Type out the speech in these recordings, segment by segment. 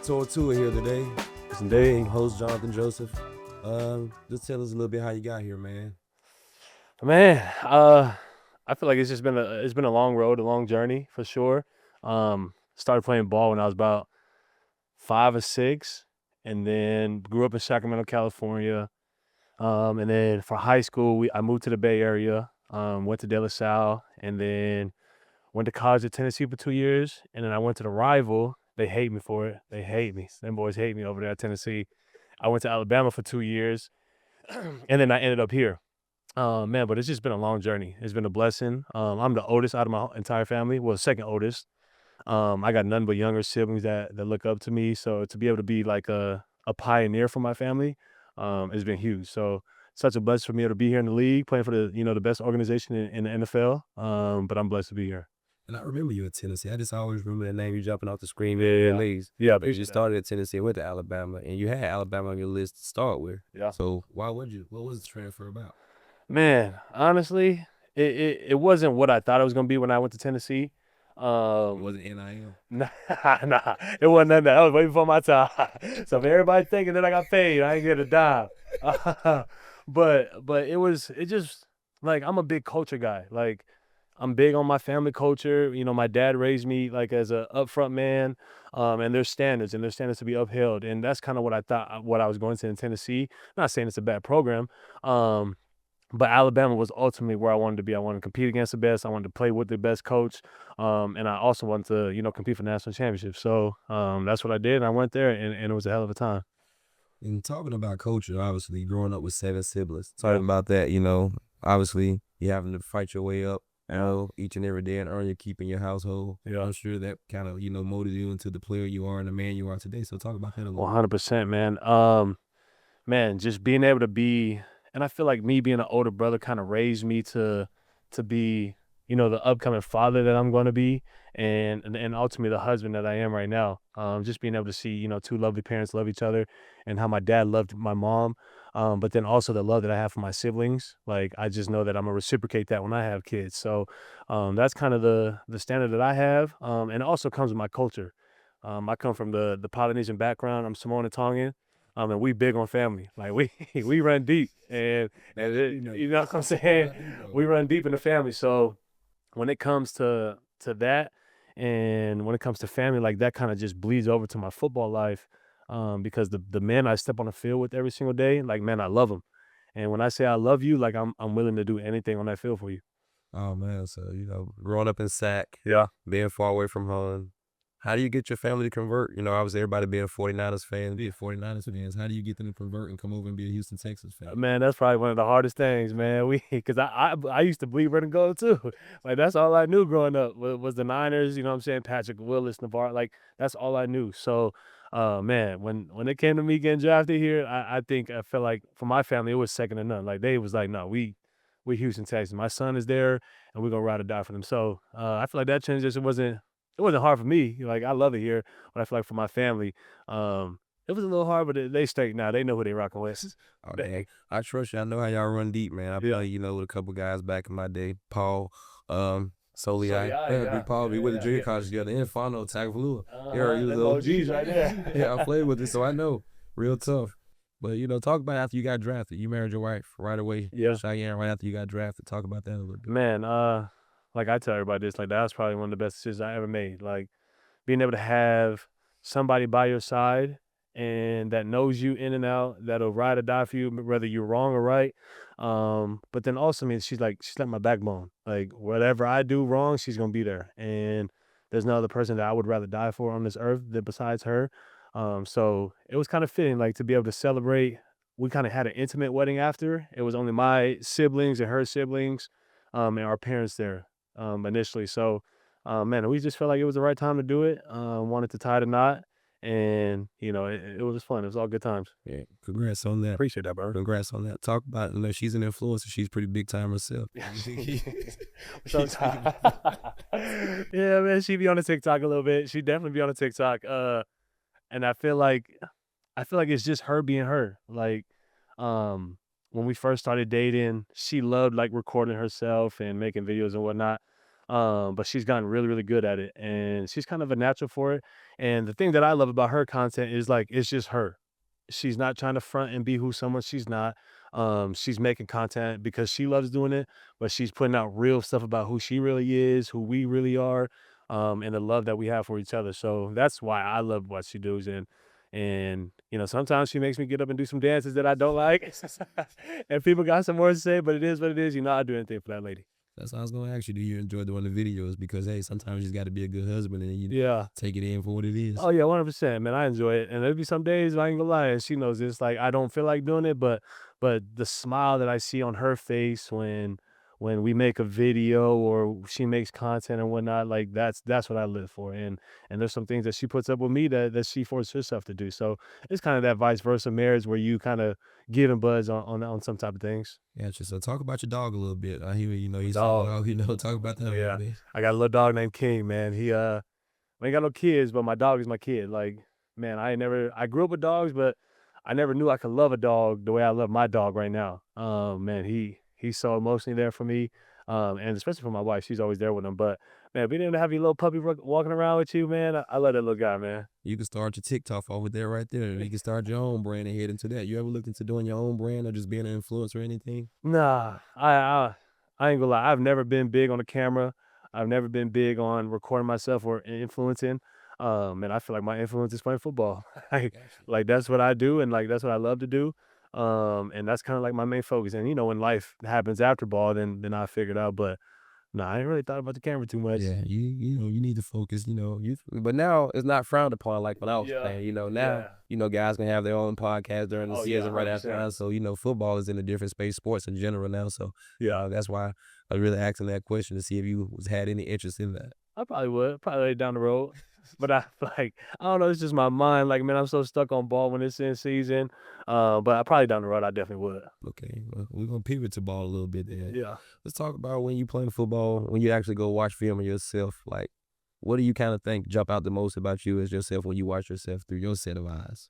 To'oTo'o here today. Today, host Jonathan Joseph. Just tell us a little bit how you got here, man. Man, I feel like it's been a long road, a long journey for sure. Started playing ball when I was about 5 or 6, and then grew up in Sacramento, California. And then for high school, I moved to the Bay Area. Went to De La Salle, and then went to college at Tennessee for 2 years, and then I went to the rival. They hate me for it. They hate me. Them boys hate me over there at Tennessee. I went to Alabama for 2 years, and then I ended up here. Man, but it's just been a long journey. It's been a blessing. I'm the oldest out of my entire family. Well, second oldest. I got none but younger siblings that look up to me. So to be able to be like a pioneer for my family, has been huge. So such a blessing for me to be here in the league, playing for the best organization in the NFL. But I'm blessed to be here. And I remember you at Tennessee. I just always remember that name. You jumping off the screen. Yeah, Leagues. yeah, But you started at Tennessee, went to Alabama, and you had Alabama on your list to start with. yeah. So why would you? What was the transfer about? Man, honestly, it wasn't what I thought it was gonna be when I went to Tennessee. It wasn't NIL. Nah, nah, it wasn't nothing. That was way before my time. So if everybody thinking that I got paid, I ain't get a dime. But it just like I'm a big culture guy. Like I'm big on my family culture. My dad raised me like as a upfront man, and there's standards to be upheld, and that's kind of what I thought what I was going to in Tennessee. Not saying it's a bad program, but Alabama was ultimately where I wanted to be. I wanted to compete against the best. I wanted to play with the best coach, and I also wanted to compete for national championships. So that's what I did, and I went there, and it was a hell of a time. And talking about culture, obviously, growing up with 7 siblings, Yeah. talking about that, obviously, you having to fight your way up, each and every day and earn your keep in your household. Yeah. I'm sure that kind of, molded you into the player you are and the man you are today. So talk about that a little. 100%, man. Man, just being able to be, and I feel like me being an older brother kind of raised me to be, the upcoming father that I'm going to be, and ultimately the husband that I am right now. Just being able to see, two lovely parents love each other, and how my dad loved my mom, but then also the love that I have for my siblings. Like I just know that I'm gonna reciprocate that when I have kids. So that's kind of the standard that I have, and it also comes with my culture. I come from the Polynesian background. I'm Samoan and Tongan. And we big on family. Like we run deep, and you know what I'm saying. We run deep in the family. So when it comes to that, and when it comes to family, like that kind of just bleeds over to my football life, because the men I step on the field with every single day, like man, I love them. And when I say I love you, like I'm willing to do anything on that field for you. Oh, man. So, growing up in Sac, Yeah. being far away from home, how do you get your family to convert? Obviously, everybody being 49ers fans, be 49ers fans. How do you get them to convert and come over and be a Houston Texans fan? Man, that's probably one of the hardest things, man. Because I used to bleed red and gold too. Like that's all I knew growing up was the Niners. You know what I'm saying? Patrick Willis, Navarre, like that's all I knew. So, man, when it came to me getting drafted here, I think I felt like for my family it was second to none. Like they was like, no, we Houston Texans. My son is there, and we're gonna ride or die for them. So I feel like that change just it wasn't hard for me. Like I love it here, but I feel like for my family, it was a little hard, but they straight now. They know who they rocking with. Oh, dang. I trust you. I know how y'all run deep, man. I play, with a couple guys back in my day. Paul, Salle, yeah. Big Paul, we went to junior college together. Infano, Tagovailoa. Yeah, he was them OGs right there. Yeah, I played with it, so I know. Real tough. But, talk about after you got drafted. You married your wife right away. Yeah. Cheyenne, right after you got drafted. Talk about that a little bit. Man, like I tell everybody this, like that was probably one of the best decisions I ever made. Like being able to have somebody by your side and that knows you in and out, that'll ride or die for you, whether you're wrong or right. But then also, I mean, she's like my backbone. Like whatever I do wrong, she's gonna be there. And there's no other person that I would rather die for on this earth than besides her. So it was kind of fitting, like to be able to celebrate. We kind of had an intimate wedding after. It was only my siblings and her siblings, and our parents there, initially. So, man, we just felt like it was the right time to do it. Wanted to tie the knot, and it was just fun. It was all good times. Yeah, congrats on that. Appreciate that, bro. Congrats on that. Talk about, she's an influencer. She's pretty big time herself. Yeah, man, she be on the TikTok a little bit. She definitely be on the TikTok. And I feel like it's just her being her. Like, when we first started dating, she loved like recording herself and making videos and whatnot. But she's gotten really, really good at it, and she's kind of a natural for it. And the thing that I love about her content is like it's just her. She's not trying to front and be who someone she's not. She's making content because she loves doing it, but she's putting out real stuff about who she really is, who we really are, and the love that we have for each other. So that's why I love what she does. And sometimes she makes me get up and do some dances that I don't like, and people got some words to say, but it is what it is. I'll do anything for that lady. That's what I was gonna ask you. Do you enjoy doing the videos? Because hey, sometimes you just got to be a good husband and you Yeah. take it in for what it is. Oh yeah, 100%, man. I enjoy it, and there'll be some days I ain't gonna lie, and she knows this. Like I don't feel like doing it, but the smile that I see on her face when we make a video or she makes content and whatnot, like that's what I live for. And there's some things that she puts up with me that she forces herself to do. So it's kind of that vice versa marriage where you kind of give and buzz on some type of things. Gotcha. So talk about your dog a little bit. I hear he's Dog. talk about that a Yeah, little bit. I got a little dog named King, man. I ain't got no kids, but my dog is my kid. Like, man, I grew up with dogs, but I never knew I could love a dog the way I love my dog right now. Man, he's so emotionally there for me. And especially for my wife, she's always there with him. But man, being able to have your little puppy walking around with you, man, I love that little guy, man. You can start your TikTok off with that right there. You can start your own brand and head into that. You ever looked into doing your own brand or just being an influencer or anything? Nah, I ain't gonna lie. I've never been big on the camera. I've never been big on recording myself or influencing. And I feel like my influence is playing football. like, Gotcha. like that's what I do, and like that's what I love to do. And that's kind of like my main focus. And when life happens after ball, then I figure it out. But no, I ain't really thought about the camera too much. Yeah, you need to focus, but now it's not frowned upon like when I was Yeah, playing, now, yeah. guys can have their own podcast during the Oh yeah, season right after 100%. that. So, football is in a different space, sports in general now. So, Yeah, that's why I was really asking that question to see if you had any interest in that. I probably would, probably down the road. But I don't know. It's just my mind. Like, man, I'm so stuck on ball when it's in season. But I probably down the road, I definitely would. Okay, well, we're gonna pivot to ball a little bit there. Yeah. Let's talk about when you playing football, when you actually go watch film of yourself. Like, what do you kind of think jump out the most about you as yourself when you watch yourself through your set of eyes?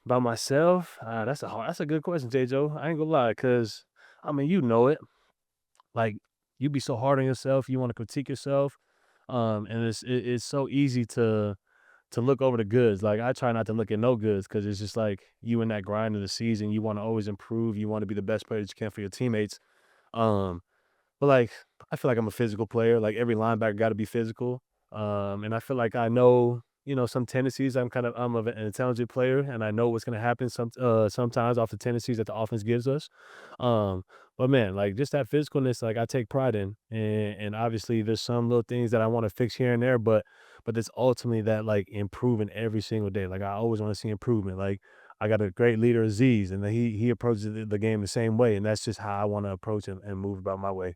By myself, that's a good question, J. Joe. I ain't gonna lie, cause I mean, you know it. Like, you be so hard on yourself. You want to critique yourself. And it's so easy to look over the goods. Like I try not to look at no goods because it's just like you in that grind of the season. You want to always improve. You want to be the best player that you can for your teammates. Um, but like I feel like I'm a physical player. Like every linebacker got to be physical. And I feel like I know some tendencies. I'm of an intelligent player, and I know what's gonna happen sometimes off the tendencies that the offense gives us. Um, but man, like just that physicalness, like I take pride in, and obviously there's some little things that I want to fix here and there, but it's ultimately that like improving every single day. Like I always want to see improvement. Like I got a great leader, Azeez, and he approaches the game the same way, and that's just how I want to approach and move about my way.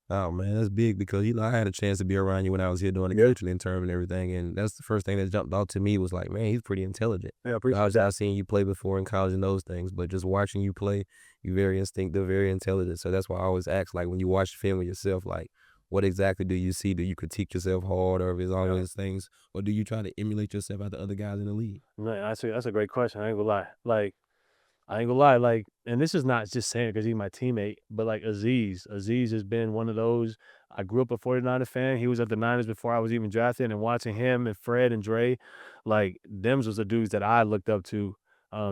Oh man, that's big because I had a chance to be around you when I was here doing the Yeah, coaching intern and everything, and that's the first thing that jumped out to me was like, man, he's pretty intelligent. yeah, I I appreciate was that. out seeing you play before in college and those things, but just watching you play, you very instinctive, very intelligent. So that's why I always ask, like, when you watch the film of yourself, like, what exactly do you see? Do you critique yourself hard, or is all Yeah. those things, or do you try to emulate yourself after other guys in the league? Man, that's a great question. I ain't gonna lie. I ain't gonna lie, like, and this is not just saying because he's my teammate, but like Azeez has been one of those. I grew up a 49er fan. He was at the Niners before I was even drafted, and watching him and Fred and Dre, like, them's was the dudes that I looked up to.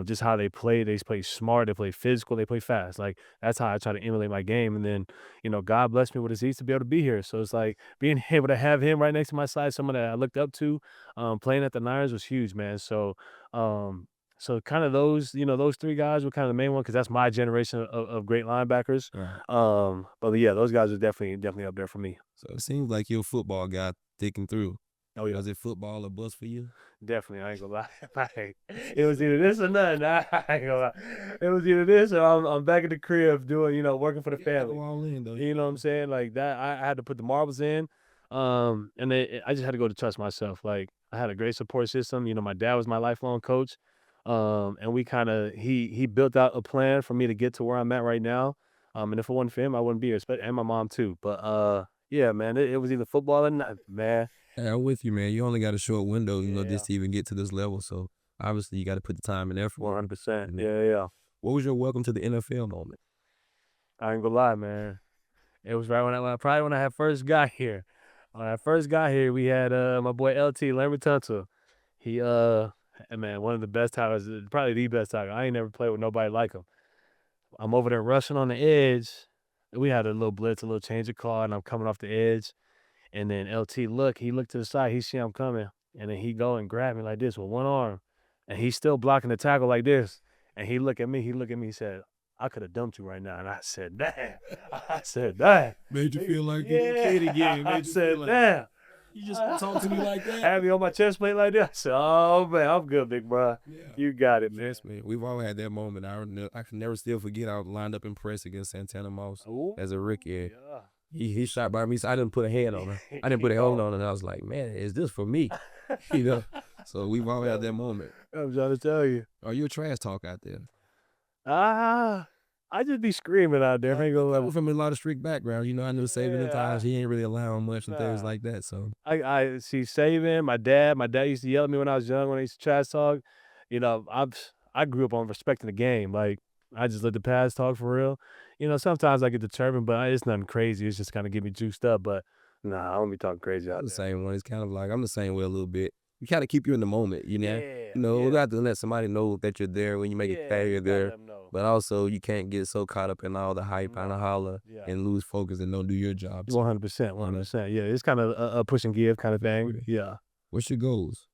Just how they play. They play smart, they play physical, they play fast. Like, that's how I try to emulate my game. And then, God bless me with Azeez to be able to be here. So it's like being able to have him right next to my side, someone that I looked up to, playing at the Niners was huge, man. Um, so kind of those 3 guys were kind of the main one because that's my generation of great linebackers. Right. But yeah, those guys are definitely up there for me. So it seems like you're a football guy thinking through. Oh yeah, Was it football or bust for you? definitely. I ain't gonna lie. It was either this or nothing. I ain't gonna lie. It was either this or I'm back at the crib doing working for the You gotta family. go all in though. You know what I'm saying? Like that, I had to put the marbles in. And I just had to go to trust myself. Like I had a great support system. My dad was my lifelong coach. And we kind of he built out a plan for me to get to where I'm at right now. And if it wasn't for him, I wouldn't be here. And my mom too. But yeah, man, it was either football or not, man. Hey, I'm with you, man. You only got a short window, Yeah, just to even get to this level. So obviously you got to put the time and effort in. 100%. Mhm. Yeah, yeah. What was your welcome to the NFL moment? I ain't gonna lie, man. It was right when I probably when I had first got here. When I first got here, we had my boy LT, Laremy Tunsil. He man, one of the best tackles, probably the best tackle. I ain't never played with nobody like him. I'm over there rushing on the edge. We had a little blitz, a little change of call, and I'm coming off the edge. And then LT he looked to the side, he see I'm coming, and then he go and grab me like this with one arm. And he's still blocking the tackle like this. And he look at me, he said, I could have dumped you right now. And I said, damn. I said, damn. Made you feel like you're a kid again. I said, damn. You just talk to me like that? Had me on my chest plate like that. I said, oh, man, I'm good, big bro. Yeah. You got it, man. Yes, man. We've all had that moment. I can never still forget I was lined up in press against Santana Moss Ooh. as a rookie. Yeah. He shot by me, so I didn't put a hand on him. I didn't put a hold on him. And I was like, man, is this for me? You know? So we've all had that moment. I'm trying to tell you. Are you a trash talk out there? I just be screaming out there. I ain't gonna I'm lie. from a lot of strict background. You know, I knew Saban at Yeah. times. He ain't really allowing much and things Nah. like that. So I see Saban, my dad used to yell at me when I was young when I used to trash talk. You know, I grew up on respecting the game. Like, I just let the pass talk for real. You know, sometimes I get determined, but it's nothing crazy. It's just kind of get me juiced up. But nah, I don't be talking crazy out I'm the there. same one. It's kind of like I'm the same way a little bit. You kind of keep you in the moment, you know. Yeah, You know, yeah. we got to let somebody know that you're there when you make a play. you You're gotta there, let 'em know. but also you can't get so caught up in all the hype and the holler Yeah. and lose focus and don't do your job. 100%, 100%. Yeah, it's kind of a push and give kind of thing. Yeah, What's your goals?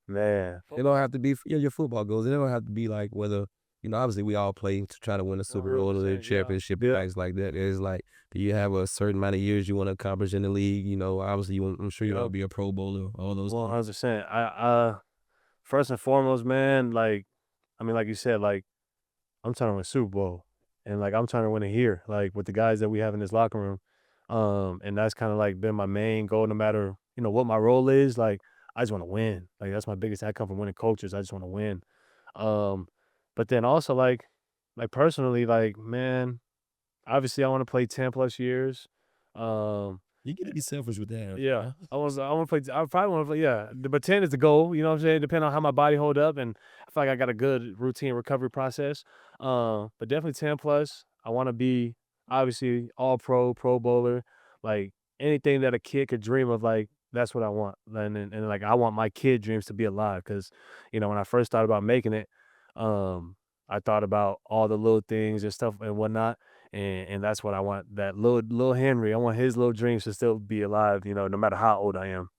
man. It don't have to be your football goals. It don't have to be like whether, you know, obviously we all play to try to win a Super Bowl or 100%, a yeah. championship, Yeah. things like that. It's like, do you have a certain amount of years you want to accomplish in the league? You know, obviously I'm sure you want to be a Pro Bowler, all those things. 100%. I first and foremost, man, like, I mean, like you said, like, I'm trying to win Super Bowl, and like I'm trying to win it here, like with the guys that we have in this locker room. And that's kind of like been my main goal, no matter what my role is. Like, I just want to win. Like, that's my biggest. I come from winning cultures. I just want to win. But then also like personally, like, man, obviously I want to play 10+ years. You get to be selfish with that. Yeah, I want to play. I probably want to play. Yeah, but 10 is the goal. You know what I'm saying? Depending on how my body hold up, and I feel like I got a good routine recovery process. But definitely 10+. I want to be obviously all pro, Pro Bowler, like anything that a kid could dream of. Like, that's what I want. And like I want my kid dreams to be alive, because when I first thought about making it, I thought about all the little things and stuff and whatnot. And that's what I want. That little Henry, I want his little dreams to still be alive, no matter how old I am.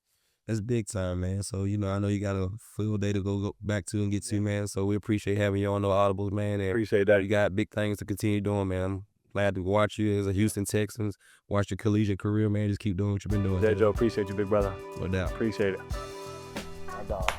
That's big time, man. So, I know you got a full day to go back to and get to, man. So we appreciate having you on the Audibles, man. And Appreciate that. you got big things to continue doing, man. I'm glad to watch you as a Houston Texans, watch your collegiate career, man. Just keep doing what you've been doing. Yeah, Joe, appreciate you, big brother. No doubt. Appreciate it. My dog.